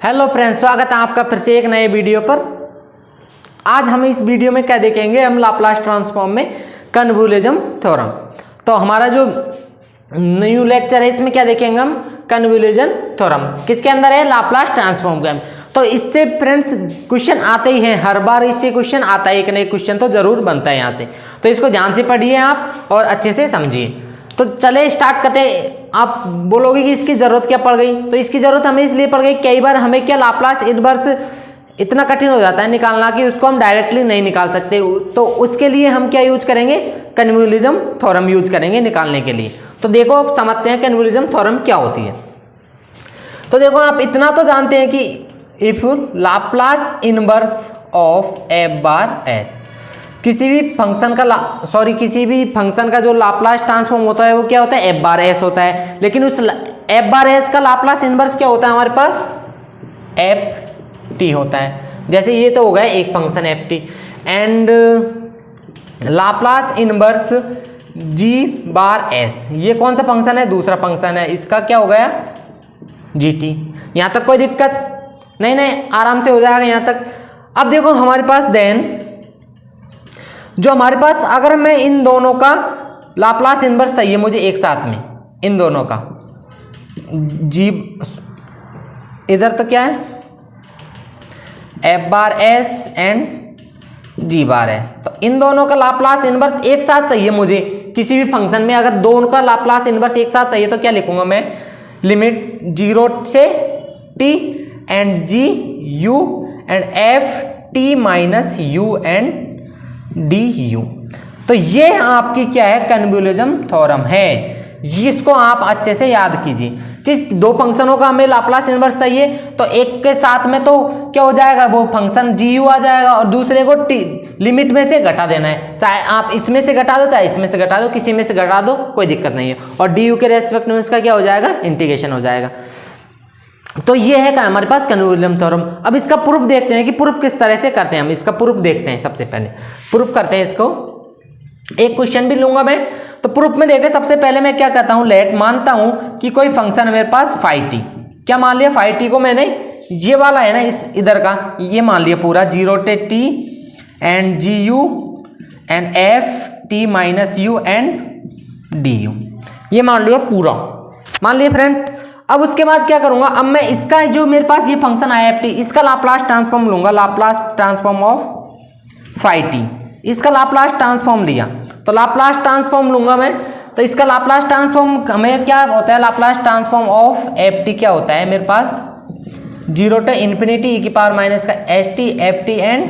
Hello friends, स्वागत है आपका फिर से एक नए वीडियो पर। आज हम इस वीडियो में क्या देखेंगे, हम लाप्लास ट्रांसफॉर्म में कन्वोल्यूशन थ्योरम। तो हमारा जो न्यू लेक्चर है इसमें क्या देखेंगे हम, कन्वोल्यूशन थ्योरम। किसके अंदर है, लाप्लास ट्रांसफॉर्म के। तो इससे फ्रेंड्स क्वेश्चन आते ही हैं, हर बार इससे क्वेश्चन आता है, एक ना एक क्वेश्चन तो जरूर बनता है यहाँ से। तो इसको ध्यान से पढ़िए आप और अच्छे से समझिए। तो चले स्टार्ट करते हैं। आप बोलोगे कि इसकी जरूरत क्या पड़ गई, तो इसकी जरूरत हमें इसलिए पड़ गई, कई बार हमें क्या लाप्लास इनवर्स इतना कठिन हो जाता है निकालना कि उसको हम डायरेक्टली नहीं निकाल सकते। तो उसके लिए हम क्या यूज करेंगे, कन्वोल्यूशन थ्योरम यूज करेंगे निकालने के लिए। तो देखो आप समझते हैं कन्वोल्यूशन थ्योरम क्या होती है। तो देखो आप इतना तो जानते हैं कि if Laplace inverse of F bar S, किसी भी फंक्शन का जो लाप्लास ट्रांसफॉर्म होता है वो क्या होता है, एफ बार एस होता है। लेकिन उस एफ बार एस का लाप्लास इनवर्स क्या होता है हमारे पास, एफ टी होता है। जैसे ये तो हो गया एक function F T, and Laplace inverse ji bar S, ये कौन सा फंक्शन है, दूसरा फंक्शन है, इसका क्या हो गया, जी टी। यहां तक कोई दिक्कत नहीं, आराम से हो जाएगा यहां तक। अब देखो हमारे पास देन जो हमारे पास, अगर मैं इन दोनों का लाप्लास इनवर्स चाहिए मुझे एक साथ में, इन दोनों का जी, इधर तो क्या है F bar S and G bar S, तो इन दोनों का लाप्लास इनवर्स एक साथ चाहिए मुझे किसी भी फंक्शन में। अगर दोनों का लाप्लास इनवर्स एक साथ चाहिए तो क्या लिखूंगा मैं, लिमिट 0 से t and ji you and F T minus you and D U. तो ये आपकी क्या है, कन्वोल्यूशन थ्योरम है। इसको आप अच्छे से याद कीजिए कि दो फंक्शनों का हमें लाप्लास इनवर्स चाहिए, तो एक के साथ में तो क्या हो जाएगा, वो फंक्शन जी यू आ जाएगा और दूसरे को लिमिट में से घटा देना है। चाहे आप इसमें से घटा दो, चाहे इसमें से घटा दो, किसी में से घटा दो, कोई दिक्कत नहीं है। और डी यू के रेस्पेक्ट में इसका क्या हो जाएगा, इंटीग्रेशन हो जाएगा। तो ये है हमारे पास कन्वोल्यूशन थ्योरम। अब इसका प्रूफ देखते हैं कि प्रूफ किस तरह से करते हैं। हम इसका प्रूफ देखते हैं, सबसे पहले प्रूफ करते हैं इसको। एक क्वेश्चन भी लूंगा मैं, तो प्रूफ में देखें सबसे पहले मैं क्या कहता हूं, लेट मानता हूं कि कोई फंक्शन है मेरे पास फाई टी। क्या मान लिया, फाई टी को मैंने ये वाला है ना, इस इधर का ये मान लिया पूरा 0 से t and ji you and F T minus you and D u, ये मान लिया पूरा, मान लिया फ्रेंड्स। अब उसके बाद क्या करूंगा, अब मैं इसका जो मेरे पास ये फंक्शन आया एफ टी, इसका लाप्लास ट्रांसफॉर्म लूंगा, Laplace transform of phi t. इसका लाप्लास ट्रांसफॉर्म लिया तो लाप्लास ट्रांसफॉर्म लूंगा मैं, तो इसका लाप्लास ट्रांसफॉर्म हमें क्या होता है, Laplace transform of F T क्या होता है मेरे पास, 0 से इन्फिनिटी ई की पावर माइनस का S T F T and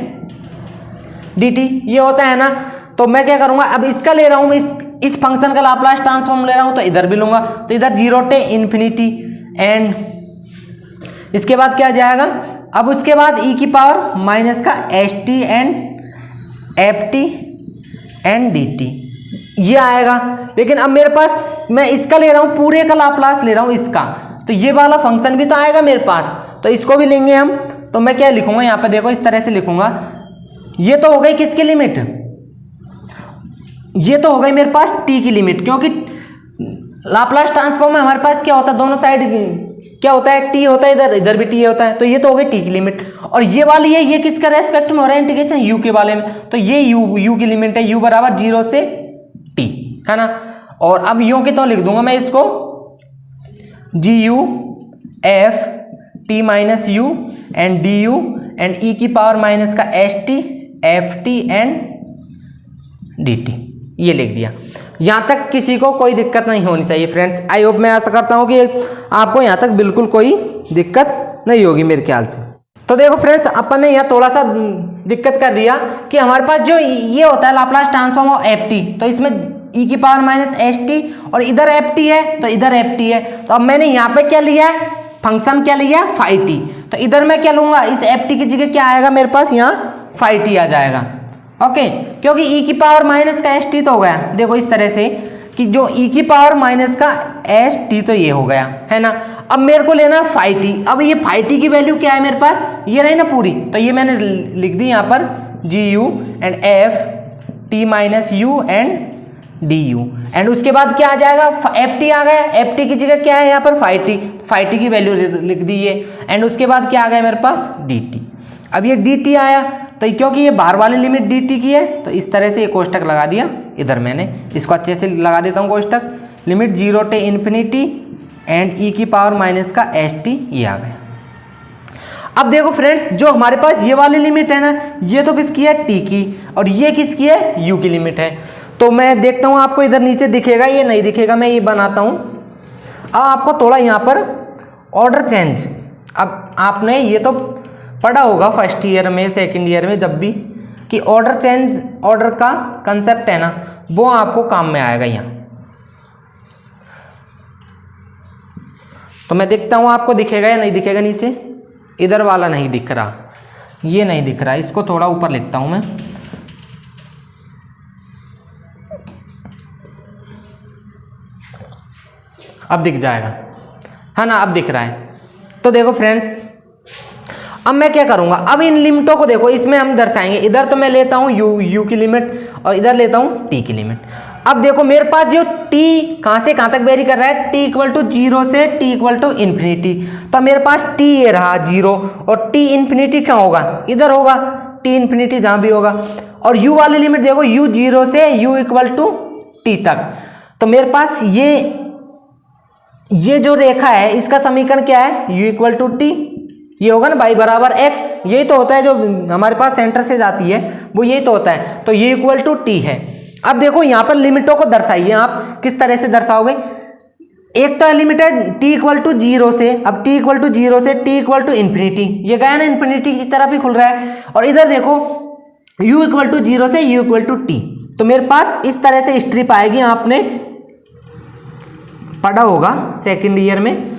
D T, ये होता है ना। तो मैं क्या करूंगा, अब इसका ले रहा हूं मैं, इस फंक्शन का लाप्लास ट्रांसफॉर्म ले रहा हूं, तो इधर भी लूंगा, तो इधर 0 से इन्फिनिटी एंड इसके बाद क्या जाएगा, अब उसके बाद ई की पावर माइनस का S T and F T and D T, ये आएगा। लेकिन अब मेरे पास मैं इसका ले रहा हूं, पूरे का लाप्लास ले रहा हूं इसका, तो ये वाला फंक्शन भी तो आएगा मेरे पास, तो इसको भी लेंगे हम। तो मैं क्या लिखूंगा यहां पे, देखो इस तरह से लिखूंगा, ये तो हो गई किसकी लिमिट, ये तो हो गई मेरे पास t की लिमिट, क्योंकि लाप्लास ट्रांसफॉर्म में हमारे पास क्या होता है, दोनों साइड क्या होता है, t होता है, इधर इधर भी t होता है, तो ये तो हो गई t की लिमिट। और ये वाली है, ये किसका रेस्पेक्ट में हो रहा है इंटीग्रेशन, u के बारे में, तो ये u की लिमिट है, u बराबर 0 से t है ना। और अब यूं के तो लिख दूंगा मैं इसको, G U F T minus you and D U and E की पावर माइनस का S T F T and D T, ये लिख दिया। यहाँ तक किसी को कोई दिक्कत नहीं होनी चाहिए फ्रेंड्स। आई होप, मैं आशा करता हूँ कि आपको यहाँ तक बिल्कुल कोई दिक्कत नहीं होगी मेरे ख्याल से। तो देखो फ्रेंड्स, अपन ने यहाँ थोड़ा सा दिक्कत कर दिया कि हमारे पास जो ये होता है Laplace transform of F T, तो इसमें ई की पावर माइनस एस टी और इधर एफ टी है, तो इधर एफ टी है। तो अब मैंने यहाँ पे क्या लिया है, फंक्शन क्या लिया, फाई टी, तो इधर मैं क्या लूंगा, इस एफ टी की जगह क्या आएगा मेरे पास, यहाँ फाई टी आ जाएगा। ओके, क्योंकि e की पावर माइनस का एस टी तो हो गया, देखो इस तरह से कि जो e की पावर माइनस का एस टी तो ये हो गया है ना। अब मेरे को लेना फाई टी, अब ये फाई टी की वैल्यू क्या है मेरे पास, ये रही ना पूरी, तो ये मैंने लिख दी यहाँ पर G you and F T minus you and D U. And उसके बाद क्या आ जाएगा, एफ टी आ गया, एफ टी की जगह क्या है यहाँ पर फाइव टी, फाइव टी की वैल्यू लिख दी है। एंड उसके बाद क्या आ गया मेरे पास, डी टी। अब ये डी टी आया तो क्योंकि ये बाहर वाली लिमिट डी टी की है तो इस तरह से ये कोष्टक लगा दिया इधर, मैंने इसको अच्छे से लगा देता हूँ कोष्टक, limit 0 to infinity and E की पावर माइनस का एस टी, ये आ गया। अब देखो फ्रेंड्स, जो हमारे पास ये वाली लिमिट है ना, ये तो किसकी है, टी की, और ये किसकी है, यू की लिमिट है। तो मैं देखता हूँ आपको इधर नीचे दिखेगा, ये नहीं दिखेगा, मैं ये बनाता हूँ। अब आपको थोड़ा यहाँ पर ऑर्डर चेंज, अब आपने ये तो पढ़ा होगा फर्स्ट ईयर में, सेकंड ईयर में, जब भी कि ऑर्डर चेंज, ऑर्डर का कंसेप्ट है ना, वो आपको काम में आएगा यहाँ। तो मैं देखता हूँ आपको दिखेगा या नहीं दिखेगा नीचे, इधर वाला नहीं दिख रहा, ये नहीं दिख रहा, इसको थोड़ा ऊपर लिखता हूँ मैं। अब दिख जाएगा, है ना, अब दिख रहा है। तो देखो फ्रेंड्स, अब मैं क्या करूंगा, अब इन लिमिटों को देखो, इसमें हम दर्शाएंगे, इधर तो मैं लेता हूं यू की लिमिट और इधर लेता हूं टी की लिमिट। अब देखो मेरे पास जो टी कहां से कहां तक वेरी कर रहा है, टी इक्वल टू 0 से टी इक्वल टू इन्फिनिटी। तो मेरे पास टी ये रहा 0 और टी इन्फिनिटी क्या होगा, इधर होगा, टी इन्फिनिटी जहां भी होगा। और यू वाली लिमिट देखो, यू 0 से यू इक्वल टू टी तक। तो मेरे पास ये जो रेखा है इसका समीकरण क्या है, u इक्वल टू टी, ये होगा ना y बराबर x, यही तो होता है जो हमारे पास सेंटर से जाती है, वो यही तो होता है। तो ये इक्वल टू टी है। अब देखो यहाँ पर लिमिटों को दर्शाइए, आप किस तरह से दर्शाओगे। एक तो लिमिट है t इक्वल टू 0 से, अब t इक्वल टू 0 से t इक्वल टू इन्फिनिटी, ये गया ना, इन्फिनिटी की तरफ ही खुल रहा है। और इधर देखो u इक्वल टू 0 से u इक्वल टू टी। तो मेरे पास इस तरह से स्ट्रिप आएगी, आपने पढ़ा होगा सेकंड ईयर में।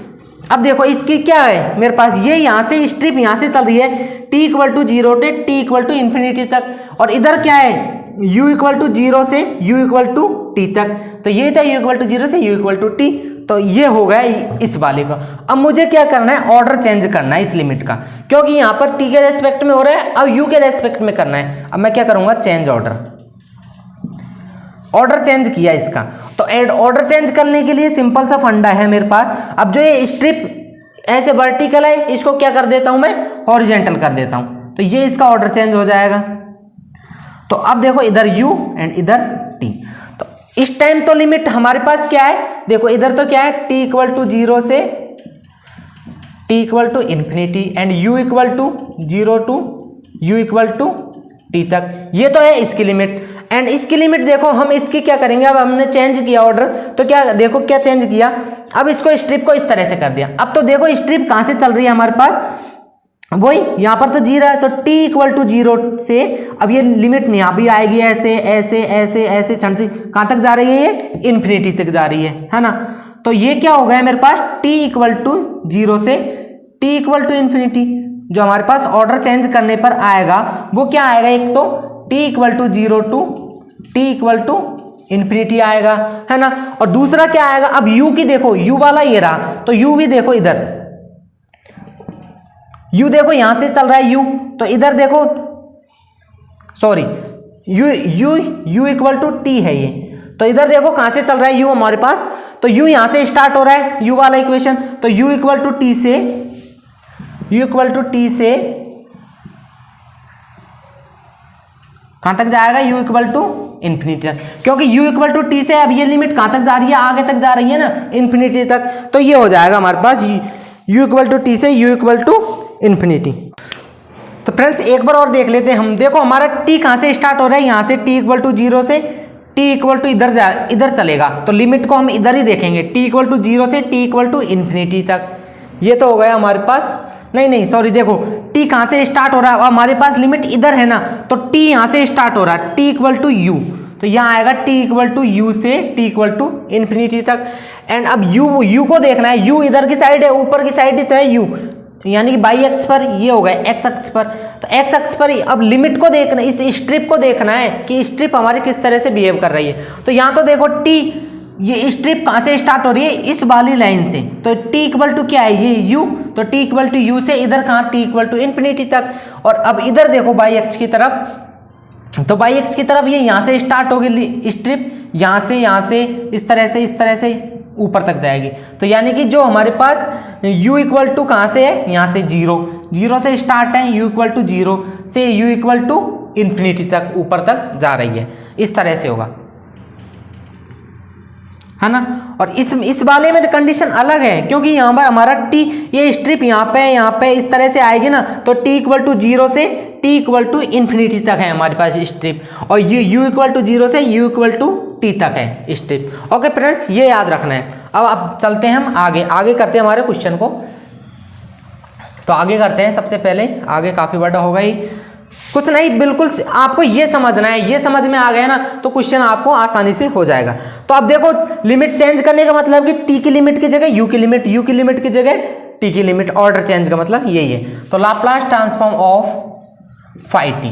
अब देखो इसकी क्या है, मेरे पास ये यहाँ से स्ट्रिप यहाँ से चल रही है t इक्वल टू 0 से t इक्वल टू इन्फिनिटी तक, और इधर क्या है u इक्वल टू 0 से u इक्वल टू टी तक। तो ये था u इक्वल टू 0 से u इक्वल टू टी। तो ये हो गया इस वाले का। अब मुझे क्या करना है, ऑर्डर चेंज करना है इस लिमिट का, क्योंकि यहाँ पर t के रेस्पेक्ट में हो रहा है, अब u के रेस्पेक्ट में करना है। अब मैं क्या करूँगा, चेंज ऑर्डर, ऑर्डर चेंज किया इसका। तो ऑर्डर चेंज करने के लिए सिंपल सा फंडा है मेरे पास। अब जो ये स्ट्रिप ऐसे वर्टिकल है, इसको क्या कर देता हूं मैं, हॉरिजॉन्टल कर देता हूं, तो ये इसका ऑर्डर चेंज हो जाएगा। तो अब देखो इधर u एंड इधर t। तो इस टाइम तो लिमिट हमारे पास क्या है, देखो इधर तो क्या है, t इक्वल टू 0 से t equal to infinity and u equal to 0 to u equal to t तक, ये तो है इसकी लिमिट। एंड इसकी लिमिट देखो, हम इसकी क्या करेंगे, अब हमने चेंज किया ऑर्डर, तो क्या देखो क्या चेंज किया, अब इसको स्ट्रिप को इस तरह से कर दिया। अब तो देखो स्ट्रिप कहां से चल रही है हमारे पास, वही यहाँ पर तो 0 है, तो t इक्वल टू 0 से, अब ये लिमिट यहाँ भी आएगी, ऐसे ऐसे ऐसे ऐसे चढ़ती, कहां तक जा रही है, ये इन्फिनिटी तक जा रही है ना। तो ये क्या हो गया मेरे पास, t इक्वल टू 0 से t इक्वल टू इन्फिनिटी। जो हमारे पास ऑर्डर चेंज करने पर आएगा वो क्या आएगा, एक तो t equal to 0 to t equal to infinity आएगा, है ना। और दूसरा क्या आएगा, अब u की देखो, u वाला ये रहा, तो u भी देखो इधर, u देखो यहां से चल रहा है u, तो इधर देखो, sorry u equal to t है ये, तो इधर देखो कहां से चल रहा है u हमारे पास, तो u यहां से स्टार्ट हो रहा है, u वाला इक्वेशन, तो u इक्वल टू t से कहां तक जाएगा, u इक्वल टू इन्फिनिटी तक, क्योंकि u इक्वल टू टी से अब ये लिमिट कहां तक जा रही है, आगे तक जा रही है ना, इन्फिनिटी तक। तो ये हो जाएगा हमारे पास u इक्वल टू टी से u इक्वल टू इन्फिनिटी। तो फ्रेंड्स एक बार और देख लेते हैं हम, देखो हमारा t कहां से स्टार्ट हो रहा है, यहां से t इक्वल टू 0 से t इक्वल टू इधर चलेगा, तो लिमिट को हम इधर ही देखेंगे, t इक्वल टू 0 से t इक्वल टू इन्फिनिटी तक। ये तो हो गया हमारे पास, नहीं सॉरी, देखो t कहां से स्टार्ट हो रहा है, और हमारे पास लिमिट इधर है ना, तो t यहां से स्टार्ट हो रहा है, t इक्वल टू u, तो यहाँ आएगा t इक्वल टू u से t इक्वल टू इन्फिनिटी तक। एंड अब u को देखना है, u इधर की साइड है, ऊपर की साइड ही तो है u, यानी कि बाई अक्ष पर, ये हो गया x अक्ष पर। तो x अक्ष पर अब लिमिट को देखना, इस स्ट्रिप को देखना है कि स्ट्रिप हमारी किस तरह से बिहेव कर रही है। तो यहाँ तो देखो t, ये स्ट्रिप कहाँ से स्टार्ट हो रही है, इस वाली लाइन से, तो t इक्वल टू क्या है, ये u, तो t इक्वल टू u से इधर कहाँ, t इक्वल टू इन्फिनिटी तक। और अब इधर देखो बाई अक्ष की तरफ, तो बाई एक्स की तरफ ये यहाँ से स्टार्ट होगी स्ट्रिप, यहाँ से इस तरह से ऊपर तक जाएगी। तो यानी कि जो हमारे पास u इक्वल टू कहाँ से है, यहाँ से 0 से स्टार्ट है, u इक्वल टू 0 से u इक्वल टू इन्फिनिटी तक ऊपर तक जा रही है, इस तरह से होगा, है ना। और इस वाले में तो कंडीशन अलग है, क्योंकि यहाँ पर हमारा t, ये स्ट्रिप यहाँ पे इस तरह से आएगी ना, तो t इक्वल टू 0 से t इक्वल टू इन्फिनिटी तक है हमारे पास स्ट्रिप, और u इक्वल टू 0 से u इक्वल टू t तक है स्ट्रिप। ओके फ्रेंड्स, ये याद रखना है। अब चलते हैं हम आगे करते हैं हमारे क्वेश्चन को। तो आगे करते हैं, सबसे पहले आगे काफ़ी बड़ा होगा ही, कुछ नहीं, बिल्कुल आपको ये समझना है, ये समझ में आ गया ना तो क्वेश्चन आपको आसानी से हो जाएगा। तो अब देखो, लिमिट चेंज करने का मतलब कि t की लिमिट की जगह u की लिमिट, u की लिमिट की जगह t की लिमिट, ऑर्डर चेंज का मतलब यही है। तो Laplace transform of phi T,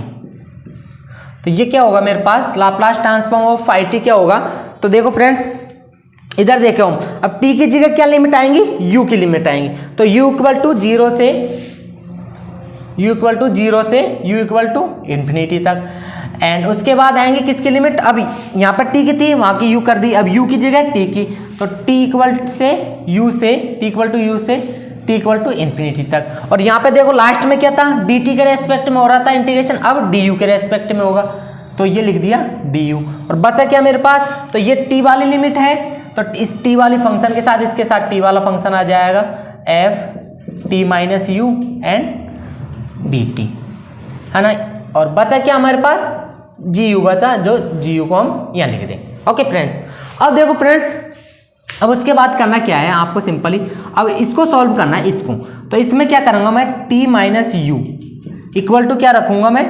तो ये क्या होगा मेरे पास, Laplace transform of phi T क्या होगा। तो देखो फ्रेंड्स, इधर देखो हम, अब t की जगह क्या लिमिट आएंगी, u की लिमिट आएंगी। तो u इक्वल टू 0 से u इक्वल टू इन्फिनिटी तक, एंड उसके बाद आएंगे किसकी लिमिट, अब यहाँ पर t की थी, वहाँ की u कर दी, अब u की जगह t की, तो t इक्वल से u से t इक्वल टू इन्फिनिटी तक। और यहाँ पे देखो लास्ट में क्या था, dt के रेस्पेक्ट में हो रहा था इंटीग्रेशन, अब du के रेस्पेक्ट में होगा, तो ये लिख दिया du। और बचा क्या मेरे पास, तो ये t वाली लिमिट है, तो इस t वाली फंक्शन के साथ इसके साथ t वाला फंक्शन आ जाएगा, f t minus u and dt, है ना। और बचा क्या हमारे पास, gu बचा, जो gu को हम यहाँ लिख दें। ओके फ्रेंड्स, अब देखो फ्रेंड्स, अब उसके बाद करना क्या है आपको, सिंपली अब इसको सॉल्व करना है इसको। तो इसमें क्या करूँगा मैं, t minus u equal to क्या रखूँगा मैं,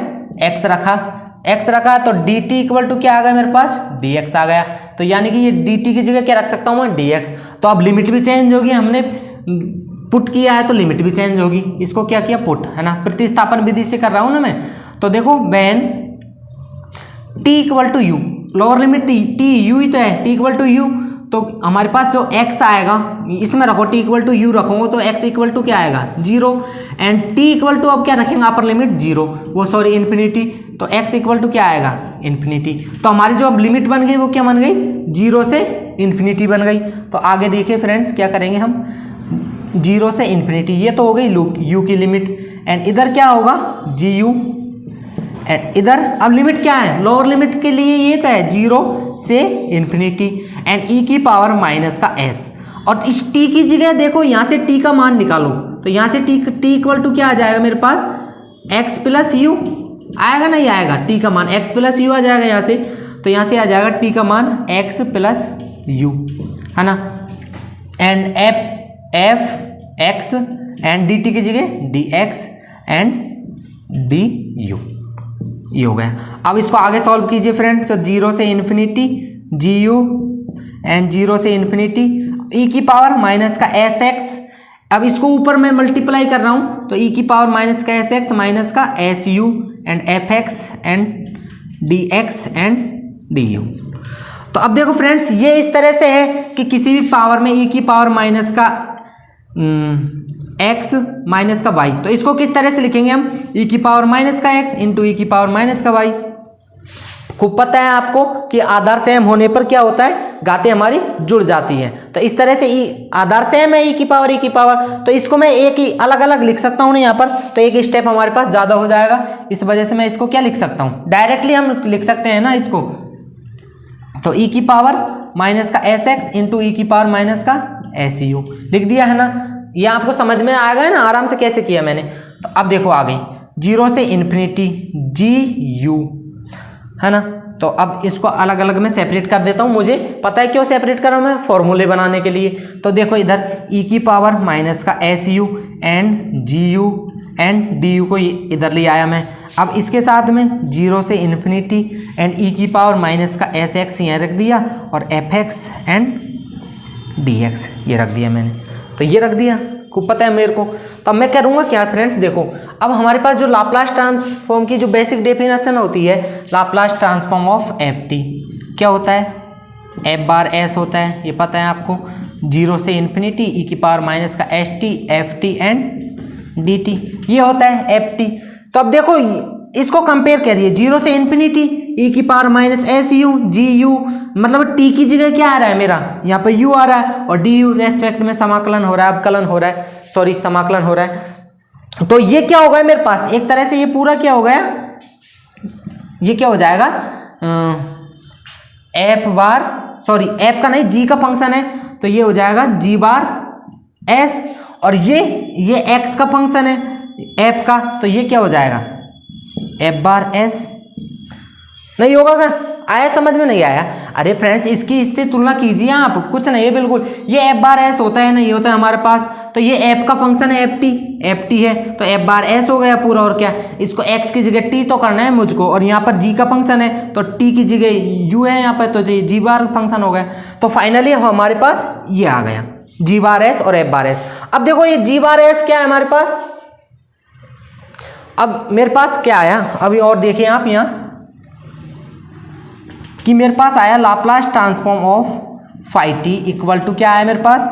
x रखा, तो dt इक्वल टू क्या आ गया मेरे पास, dx आ गया। तो यानी कि ये dt की जगह क्या रख सकता हूँ मैं, dx। तो अब लिमिट भी चेंज होगी, हमने पुट किया है तो लिमिट भी चेंज होगी, इसको क्या किया, पुट, है ना, प्रतिस्थापन विधि से कर रहा हूँ ना मैं। तो देखो when t equal to u, lower limit t u ही तो है, t इक्वल टू यू, तो हमारे पास जो x आएगा इसमें रखो, t इक्वल टू यू रखोगे तो x इक्वल टू क्या आएगा, 0, एंड t इक्वल टू अब क्या रखेंगे अपर लिमिट 0, वो सॉरी इन्फिनिटी, तो x इक्वल टू क्या आएगा, इन्फिनिटी। तो हमारी जो अब लिमिट बन गई वो क्या बन गई, 0 से इन्फिनिटी बन गई। तो आगे देखिए फ्रेंड्स क्या करेंगे हम, 0 से इन्फिनिटी, ये तो हो गई u की लिमिट, एंड इधर क्या होगा, gu, एंड इधर अब लिमिट क्या है, लोअर लिमिट के लिए ये तो है 0 से इन्फिनिटी, एंड e की पावर माइनस का s। और इस t की जगह देखो यहाँ से t का मान निकालो, तो यहाँ से t इक्वल टू क्या आ जाएगा मेरे पास, x प्लस यू आएगा, नहीं आएगा, t का मान x प्लस यू आ जाएगा यहाँ से, तो यहाँ से आ जाएगा t का मान x प्लस यू, है ना, and f x and dt की जगह dx एंड du, ये हो गया। अब इसको आगे सॉल्व कीजिए फ्रेंड्स, तो 0 से इन्फिनिटी gu एंड 0 से इन्फिनिटी e की पावर माइनस का sx, अब इसको ऊपर मैं मल्टीप्लाई कर रहा हूँ, तो e की पावर माइनस का sx माइनस का su and fx and dx and du। तो अब देखो फ्रेंड्स, ये इस तरह से है कि किसी भी पावर में e की पावर माइनस का x माइनस का y, तो इसको किस तरह से लिखेंगे हम, e की पावर माइनस का x इंटू e की पावर माइनस का y। खूब पता है आपको कि आधार सेम होने पर क्या होता है, घातें हमारी जुड़ जाती हैं। तो इस तरह से आधार सेम है e की पावर, तो इसको मैं एक ही अलग अलग लिख सकता हूँ ना यहाँ पर, तो एक स्टेप हमारे पास ज़्यादा हो जाएगा, इस वजह से मैं इसको क्या लिख सकता हूँ, डायरेक्टली हम लिख सकते हैं ना इसको, तो e की पावर माइनस का sx इंटू e की पावर माइनस का su लिख दिया है ना। ये आपको समझ में आ गया ना आराम से कैसे किया मैंने। तो अब देखो आ गई 0 से इन्फिनिटी gu, है ना। तो अब इसको अलग अलग में सेपरेट कर देता हूँ, मुझे पता है क्यों सेपरेट कर रहा हूँ मैं, फॉर्मूले बनाने के लिए। तो देखो इधर e की पावर माइनस का su and gu and du को इधर ले आया मैं। अब इसके साथ में 0 से इन्फिनिटी एंड e की पावर माइनस का sx यहाँ रख दिया, और fx एंड dx ये रख दिया मैंने, तो ये रख दिया, खूब पता है मेरे को। तो अब मैं करूँगा क्या फ्रेंड्स, देखो अब हमारे पास जो लाप्लास ट्रांसफॉर्म की जो बेसिक डेफिनेशन होती है, Laplace transform of F T क्या होता है, एफ बार एस होता है, ये पता है आपको, 0 से इन्फिनिटी ई की पावर माइनस का S T F T and D T, ये होता है एफ टी। तो अब देखो इसको कंपेयर करिए 0 से इन्फिनिटी e की power minus s u g u, मतलब t की जगह क्या आ रहा है मेरा, यहाँ पे u आ रहा है और du रेस्पेक्ट में समाकलन हो रहा है, अवकलन हो रहा है, सॉरी समाकलन हो रहा है। तो ये क्या हो गया मेरे पास, एक तरह से ये पूरा क्या हो गया, ये क्या हो जाएगा एफ बार, सॉरी एफ का नहीं g का फंक्शन है तो ये हो जाएगा g बार s, और ये x का फंक्शन है f का, तो ये क्या हो जाएगा f बार s। नहीं होगा क्या, आया समझ में नहीं आया? अरे फ्रेंड्स इसकी इससे तुलना कीजिए आप, कुछ नहीं है बिल्कुल, ये f बार s होता है ना, ये होता है हमारे पास, तो ये f का फंक्शन है ft है तो f बार s हो गया पूरा, और क्या इसको x की जगह t तो करना है मुझको, और यहाँ पर g का फंक्शन है तो t की जगह u है यहाँ पर, तो g बार फंक्शन हो गया। तो फाइनली हमारे पास ये आ गया g बार s और f बार s। अब देखो ये g बार s क्या है हमारे पास, अब मेरे पास क्या आया, अभी और देखिए आप यहाँ कि मेरे पास आया Laplace transform of phi t equal to क्या आया मेरे पास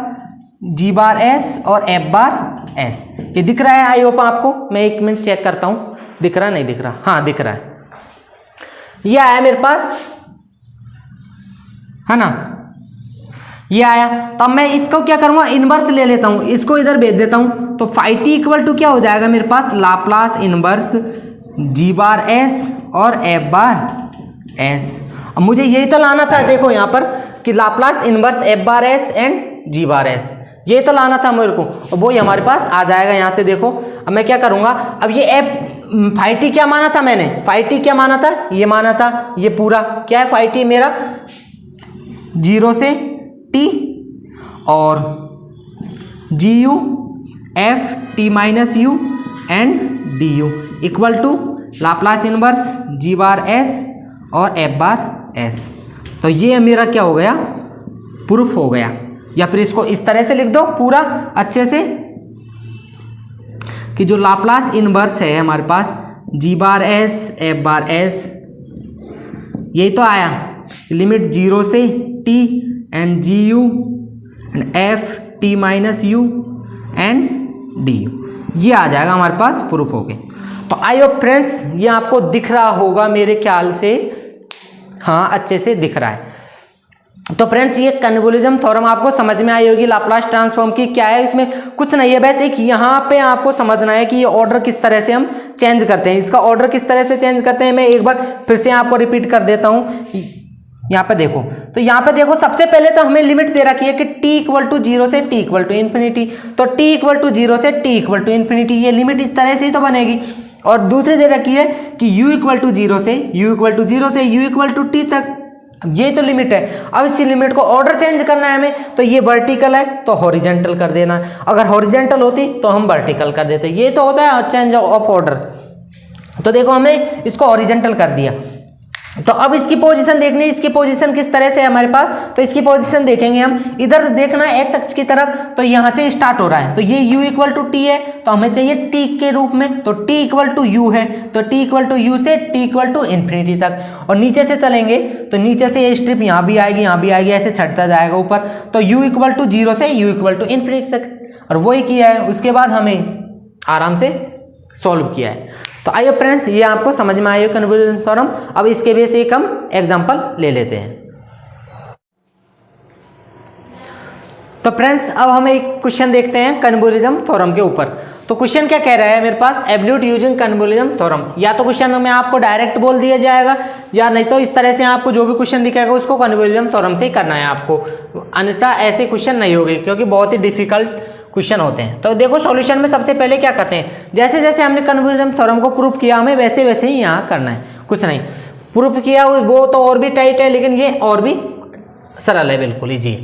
g बार s और f बार s। ये दिख रहा है आई होप आपको, मैं एक मिनट चेक करता हूँ, दिख रहा नहीं दिख रहा, हाँ दिख रहा है, ये आया मेरे पास है ना, ये आया। तब मैं इसको क्या करूँगा, इनवर्स ले लेता हूँ, इसको इधर भेज देता हूँ, तो फाई टी इक्वल टू क्या हो जाएगा मेरे पास Laplace inverse g bar s और f बार s। अब मुझे यही तो लाना था, देखो यहाँ पर कि Laplace inverse f bar s and g bar s, ये तो लाना था मेरे को, और वो ही हमारे पास आ जाएगा यहाँ से। देखो अब मैं क्या करूँगा, अब ये f फाई टी क्या माना था मैंने, फाई टी क्या माना था, ये माना था, ये पूरा क्या है फाई टी मेरा 0 से t और G U F T minus you and D U equal to Laplace inverse g bar s और f बार s। तो ये मेरा क्या हो गया, प्रूफ हो गया, या फिर इसको इस तरह से लिख दो पूरा अच्छे से कि जो लाप्लास इनवर्स है हमारे पास g bar s f bar s, यही तो आया लिमिट 0 से t and ji you and F T minus you and D u, ये आ जाएगा हमारे पास प्रूफ हो गए। तो आई होप फ्रेंड्स ये आपको दिख रहा होगा मेरे ख्याल से, हाँ अच्छे से दिख रहा है। तो फ्रेंड्स ये कन्वोल्यूशन थ्योरम आपको समझ में आई होगी, लाप्लास ट्रांसफॉर्म की क्या है, इसमें कुछ नहीं है, बस एक यहाँ पे आपको समझना है कि ये ऑर्डर किस तरह से हम चेंज करते हैं, इसका ऑर्डर किस तरह से चेंज करते हैं। मैं एक बार फिर से आपको रिपीट कर देता हूँ, यहाँ पे देखो, तो यहाँ पे देखो सबसे पहले तो हमें लिमिट दे रखी है कि t इक्वल टू 0 से t इक्वल टू इन्फिनिटी, तो t इक्वल टू 0 से t इक्वल टू इन्फिनिटी, ये लिमिट इस तरह से ही तो बनेगी। और दूसरी दे रखी है कि u इक्वल टू 0 से u इक्वल टू t तक, ये तो लिमिट है। अब इसी लिमिट को ऑर्डर चेंज करना है हमें, तो ये वर्टिकल है तो हॉरिजेंटल कर देना, अगर हॉरिजेंटल होती तो हम वर्टिकल कर देते, ये तो होता है चेंज ऑफ ऑर्डर। तो देखो हमने इसको हॉरिजेंटल कर दिया, तो अब इसकी पोजीशन देखनी है, इसकी पोजीशन किस तरह से है हमारे पास, तो इसकी पोजीशन देखेंगे हम, इधर देखना है एक्स अक्ष की तरफ, तो यहाँ से स्टार्ट हो रहा है, तो ये u इक्वल टू टी है, तो हमें चाहिए t के रूप में, तो t इक्वल टू u है, तो t इक्वल टू u से t इक्वल टू इन्फिनिटी तक। और नीचे से चलेंगे तो नीचे से ये स्ट्रिप यहाँ भी आएगी, यहाँ भी आएगी, ऐसे चढ़ता जाएगा ऊपर, तो u इक्वल टू 0 से u इक्वल टू इन्फिनिटी तक, और वही किया है। उसके बाद हमें आराम से सॉल्व किया है। तो आइए फ्रेंड्स ये आपको समझ में आइए कन्वोल्यूशन थ्योरम। अब इसके बेस एक हम एग्जांपल ले लेते हैं। तो फ्रेंड्स अब हम एक क्वेश्चन देखते हैं कन्वोल्यूशन थ्योरम के ऊपर। तो क्वेश्चन क्या कह रहा है मेरे पास, एब्सोल्यूट यूजिंग कन्वोल्यूशन थ्योरम, या तो क्वेश्चन में आपको डायरेक्ट बोल दिया जाएगा, या नहीं तो इस तरह से आपको जो भी क्वेश्चन दिखेगा उसको कन्वोल्यूशन थ्योरम से ही करना है आपको, अन्यथा ऐसे क्वेश्चन नहीं होंगे क्योंकि बहुत ही डिफिकल्ट क्वेश्चन होते हैं। तो देखो सॉल्यूशन में सबसे पहले क्या करते हैं, जैसे जैसे हमने कन्वोल्यूशन थ्योरम को प्रूफ किया हमें वैसे वैसे ही यहाँ करना है, कुछ नहीं। प्रूफ किया वो तो और भी टाइट है, लेकिन ये और भी सरल है, बिल्कुल इजी।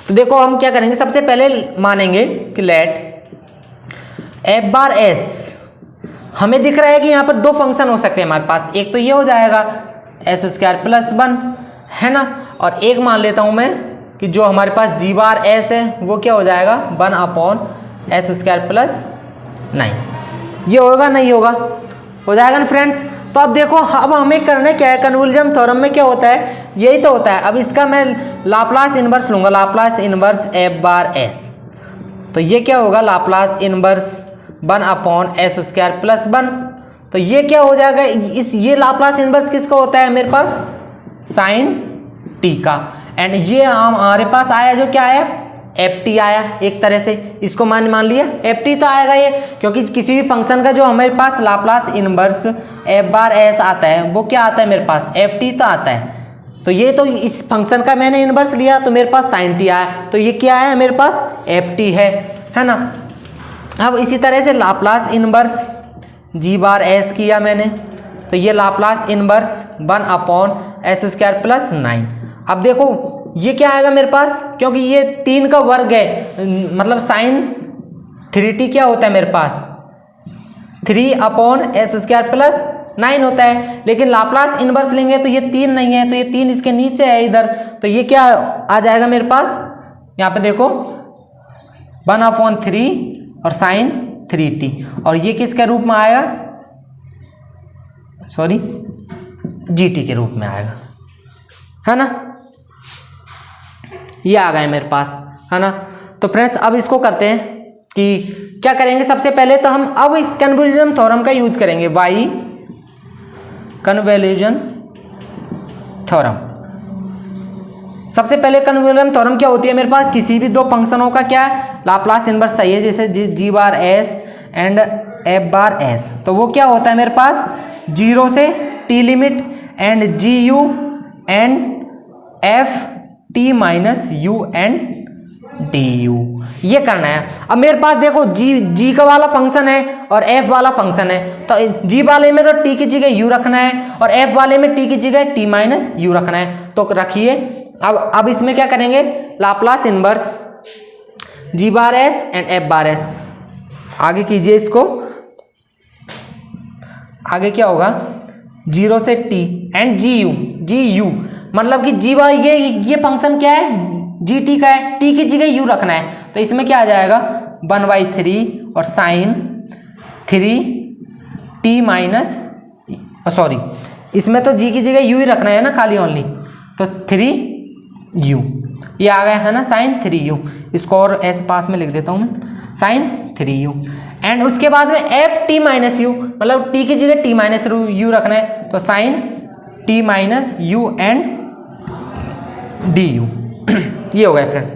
तो देखो हम क्या करेंगे, सबसे पहले मानेंगे कि लेट एफ बार एस, हमें दिख रहा है कि यहाँ पर दो फंक्शन हो सकते हैं हमारे पास, एक तो ये हो जाएगा एस स्क्वायर प्लस 1 है ना, और एक मान लेता हूँ मैं कि जो हमारे पास जी बार एस है वो क्या हो जाएगा 1 अपॉन एस स्क्वायर प्लस 9। ये होगा नहीं होगा, हो जाएगा ना फ्रेंड्स। तो अब देखो अब हमें करना क्या है, कन्वोल्यूशन थ्योरम में क्या होता है, यही तो होता है। अब इसका मैं लाप्लास इनवर्स लूंगा, Laplace inverse F bar S, तो ये क्या होगा Laplace inverse 1 upon S square plus 1, तो तो ये क्या हो जाएगा, ये लाप्लास इनवर्स किसका होता है मेरे पास, साइन टी का। एंड ये हमारे पास आया जो क्या आया, एफ टी आया एक तरह से, इसको मान लिया एफ टी तो आएगा ये, क्योंकि किसी भी फंक्शन का जो हमारे पास Laplace inverse F bar S आता है वो क्या आता है मेरे पास, एफ टी तो आता है। तो ये तो इस फंक्शन का मैंने इनवर्स लिया तो मेरे पास साइन टी आया, तो ये क्या है मेरे पास, एफ टी है ना। अब इसी तरह से लाप्लास इनवर्स जी बार एस किया मैंने, तो ये लाप्लास इनवर्स 1/s² + 9। अब देखो ये क्या आएगा मेरे पास, क्योंकि ये 3 का वर्ग है, मतलब साइन 3t क्या होता है मेरे पास, 3/s² + 9 होता है। लेकिन लाप्लास इनवर्स लेंगे तो ये 3 नहीं है, तो ये 3 इसके नीचे है इधर, तो ये क्या आ जाएगा मेरे पास, यहाँ पे देखो 1/3 और साइन 3t, और ये किसके रूप में आएगा, सॉरी gt के रूप में आएगा, है ना। ये आ गए मेरे पास, है ना। तो फ्रेंड्स अब इसको करते हैं कि क्या करेंगे, सबसे पहले तो हम अब कन्वोल्यूशन थ्योरम का यूज करेंगे, y कन्वोल्यूशन थ्योरम। सबसे पहले कन्वोल्यूशन थ्योरम क्या होती है मेरे पास, किसी भी दो फंक्शनों का क्या लाप्लास इनवर्स चाहिए, जैसे G bar S and F bar S, तो वो क्या होता है मेरे पास 0 से t limit and ji you and F T minus you and D u, ये करना है। अब मेरे पास देखो जी का वाला फंक्शन है और एफ वाला फंक्शन है, तो जी वाले में तो टी की जगह यू रखना है और एफ वाले में टी की जगह टी माइनस यू रखना है, तो रखिए। अब इसमें क्या करेंगे, Laplace inverse ji bar S and F bar s, आगे कीजिए इसको, आगे क्या होगा 0 से t एंड जी यू, मतलब कि जी वाई ये फंक्शन क्या है, जी टी का है, टी की जगह यू रखना है, तो इसमें क्या आ जाएगा 1/3 और साइन 3t माइनस, सॉरी इसमें तो जी की जगह यू ही रखना है ना खाली ओनली, तो 3u ये आ गया है ना, साइन 3u, इसको और ऐसे पास में लिख देता हूँ मैं, साइन 3u। एंड उसके बाद में एफ टी माइनस यू, मतलब टी की जगह टी माइनस यू रखना है, तो sine t minus you and D u ये हो गया फ्रेंड।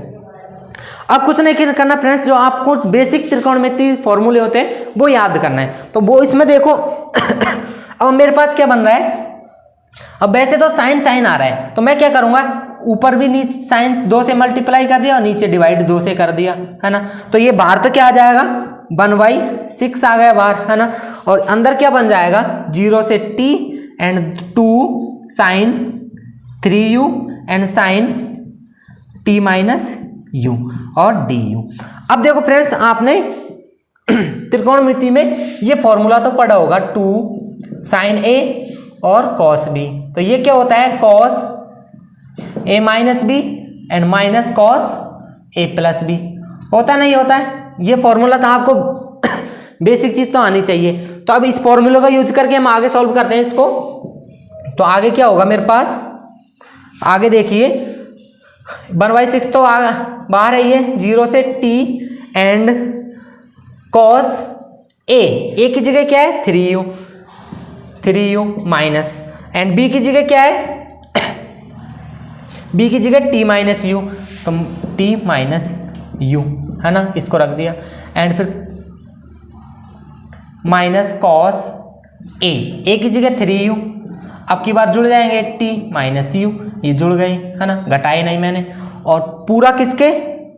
अब कुछ नहीं करना फ्रेंड्स, जो आपको बेसिक त्रिकोणमितीय फॉर्मूले होते हैं वो याद करना है, तो वो इसमें देखो अब मेरे पास क्या बन रहा है, अब वैसे तो साइन आ रहा है, तो मैं क्या करूंगा, ऊपर भी नीचे साइन 2 से मल्टीप्लाई कर दिया और नीचे डिवाइड 2 से कर दिया, है ना। तो ये बाहर तो क्या आ जाएगा 1/6 आ गया बाहर, है ना, और अंदर क्या बन जाएगा 0 से t and 2 sine 3u and sine t minus u और du। अब देखो फ्रेंड्स, आपने त्रिकोणमिति में ये फॉर्मूला तो पढ़ा होगा 2 साइन a और cos b, तो ये क्या होता है cos a minus b and minus cos a plus b, होता नहीं होता है, ये फॉर्मूला था आपको बेसिक चीज तो आनी चाहिए। तो अब इस फॉर्मूले का यूज करके हम आगे सॉल्व करते हैं इसको, तो आगे क्या होगा मेरे पास, आगे देखिए 1/6 तो बाहर है, ये 0 से t एंड cos a की जगह क्या है 3u माइनस, एंड b की जगह क्या है b की जगह t माइनस यू, तो t माइनस यू, है ना, इसको रख दिया, एंड फिर माइनस cos a की जगह 3u, अब की बार जुड़ जाएंगे t माइनस यू, ये जुड़ गए, है ना, घटाए नहीं मैंने, और पूरा किसके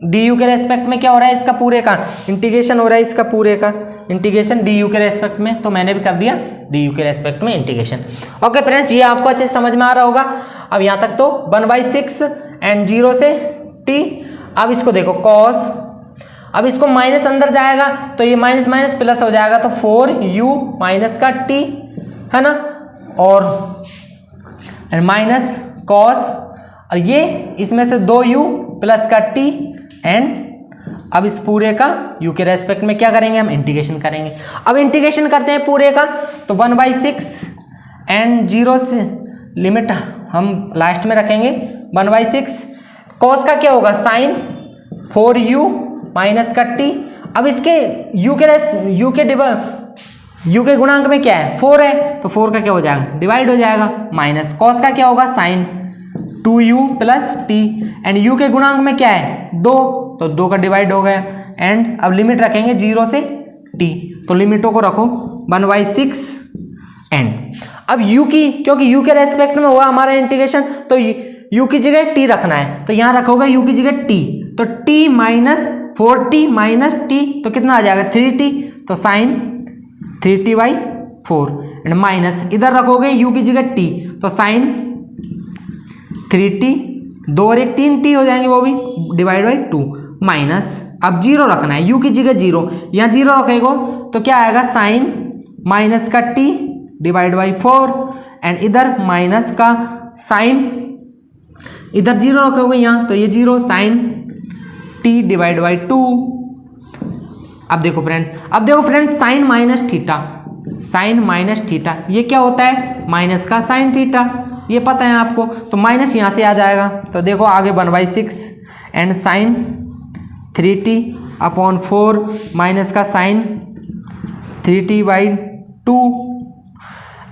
du के रेस्पेक्ट में क्या हो रहा है, इसका पूरे का इंटीग्रेशन हो रहा है, इसका पूरे का इंटीग्रेशन du के रेस्पेक्ट में, तो मैंने भी कर दिया du के रेस्पेक्ट में इंटीग्रेशन। ओके फ्रेंड्स, ये आपको अच्छे से समझ में आ रहा होगा। अब यहाँ तक तो 1/6 एंड 0 से t। अब इसको देखो cos, अब इसको माइनस अंदर जाएगा तो ये माइनस माइनस प्लस हो जाएगा, तो 4u माइनस का t, है ना, और माइनस cos, और ये इसमें से 2u प्लस का t, एंड अब इस पूरे का u के रेस्पेक्ट में क्या करेंगे हम, इंटीग्रेशन करेंगे। अब इंटीग्रेशन करते हैं पूरे का, तो 1/6 एंड 0 से लिमिट हम लास्ट में रखेंगे 1/6, cos का क्या होगा साइन 4u माइनस का t, अब इसके u के u के गुणांक में क्या है 4 है, तो 4 का क्या हो जाएगा डिवाइड हो जाएगा, माइनस कॉस का क्या होगा sine 2u plus t, and u के गुणांक में क्या है 2, तो 2 का डिवाइड हो गया, एंड अब लिमिट रखेंगे 0 से t, तो लिमिटों को रखो 1/6 एंड अब u की, क्योंकि u के रेस्पेक्ट में हुआ हमारा इंटीग्रेशन, तो u की जगह t रखना है, तो यहाँ रखोगे u की जगह t, तो t minus 4t minus t, तो कितना आ जाएगा 3t, तो साइन 3t/4 एंड माइनस इधर रखोगे u की जगह t, तो साइन 3t, 2 और 1 3t हो जाएंगे, वो भी डिवाइड बाई 2 माइनस अब 0 रखना है u की जगह 0, यहाँ 0 रखेगो तो क्या आएगा साइन माइनस का t डिवाइड बाई 4 एंड इधर माइनस का साइन, इधर 0 रखोगे यहाँ, तो ये 0 साइन t डिवाइड बाई 2। अब देखो फ्रेंड्स साइन माइनस थीटा ये क्या होता है माइनस का साइन थीटा, ये पता है आपको, तो माइनस यहाँ से आ जाएगा, तो देखो आगे 1/6 एंड साइन 3t/4 माइनस का साइन 3t/2,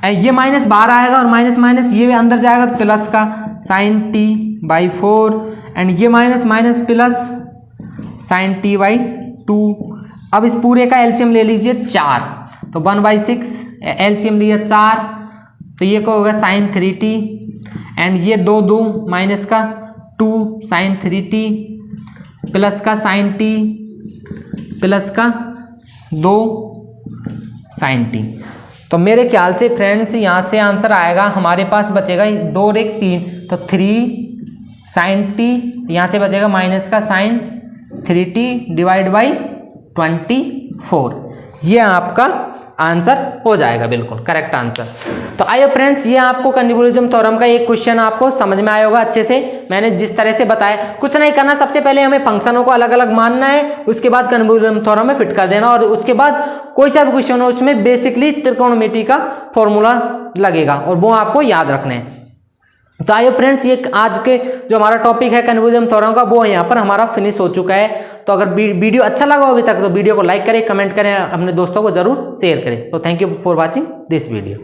ये माइनस बाहर आएगा और माइनस माइनस ये भी अंदर जाएगा, तो प्लस का साइन t/4 एंड ये minus minus plus sign t/2। अब इस पूरे का एलसीएम ले लीजिए 4, तो 1/6 एलसीएम लिया 4, तो ये क्या होगा साइन 3t एंड ये 2 माइनस का 2 साइन 3t प्लस का साइन t प्लस का 2 साइन t। तो मेरे ख्याल से फ्रेंड्स यहाँ से आंसर आएगा, हमारे पास बचेगा 2 और 1 3, तो 3 साइन t, यहाँ से बचेगा माइनस का साइन 3t डिवाइड बाई 24, ये आपका आंसर हो जाएगा, बिल्कुल करेक्ट आंसर। तो आइए फ्रेंड्स, ये आपको कन्वोल्यूशन थ्योरम का एक क्वेश्चन आपको समझ में आया होगा अच्छे से, मैंने जिस तरह से बताया। कुछ नहीं करना, सबसे पहले हमें फंक्शनों को अलग अलग मानना है, उसके बाद कन्वोल्यूशन थ्योरम में फिट कर देना, और उसके बाद कोई सा भी क्वेश्चन हो उसमें बेसिकली त्रिकोणमिति का फॉर्मूला लगेगा और वो आपको याद रखना है। तो आइए फ्रेंड्स, ये आज के जो हमारा टॉपिक है कन्वोल्यूशन थ्योरम का, वो यहाँ पर हमारा फिनिश हो चुका है। तो अगर वीडियो अच्छा लगा अभी तक तो वीडियो को लाइक करें, कमेंट करें, अपने दोस्तों को जरूर शेयर करें। तो thank you for watching this video.